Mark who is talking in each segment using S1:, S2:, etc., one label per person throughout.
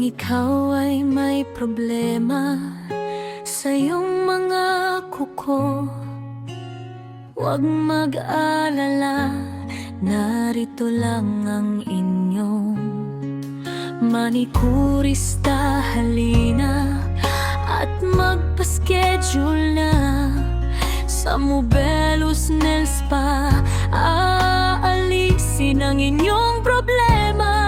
S1: ikaw ay may problema sa iyong mga kuko, huwag mag-alala, narito lang ang inyong manikurista. Halina at magpa-schedule na sa Mobelos Nail Spa. Aalisin ang inyong problema,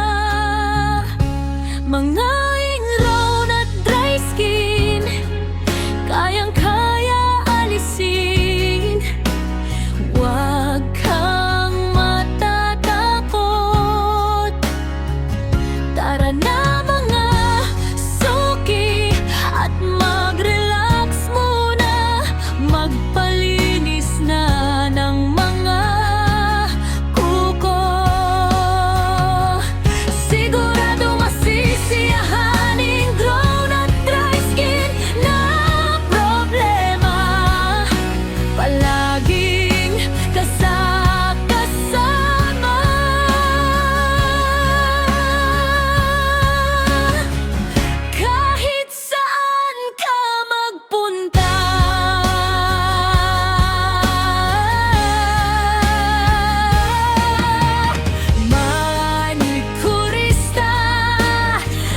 S1: mga ingrown at dry skin, kayang-kaya alisin. Huwag kang matatakot, tara na mga suki at mag-relax muna, magpalinis na ng mga kuko. Sigurado masisiyahan ingrown at dry skin na problema, palaging kasama. Kahit saan ka magpunta, manikurista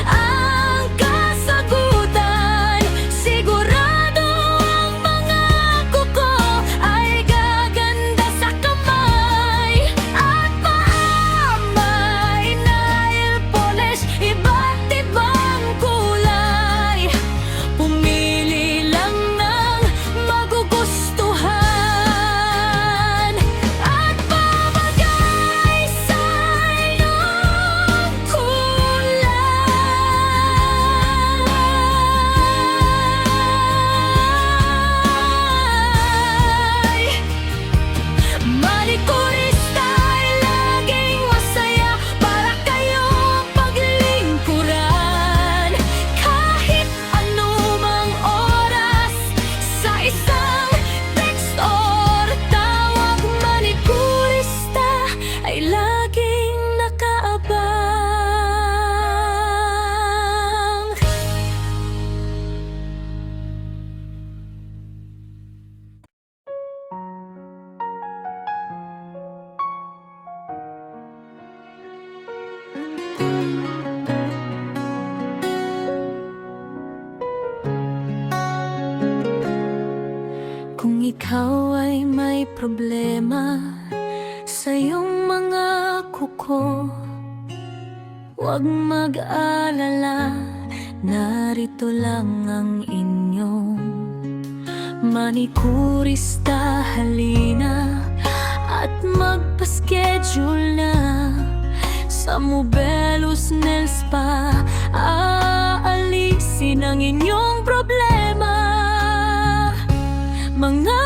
S1: ang kasagutan. Sigurado ang mga kuko ay gaganda sa kamay at paa. May nail polish, iba't ibang kulay, pumili lang ng magugustuhan at babagay sa iyong kulay. Manikurista ay laging masaya para kayong paglingkuran, kahit anumang oras, sa isang text or tawag. Manikurista ay laging nakaabang. Kung ikaw ay may problema sa iyong mga kuko, huwag mag-alala, narito lang ang inyong manikurista. Halina at magpa-schedule na sa Mobelos Nail Spa. Aalisin ang inyong problema, mga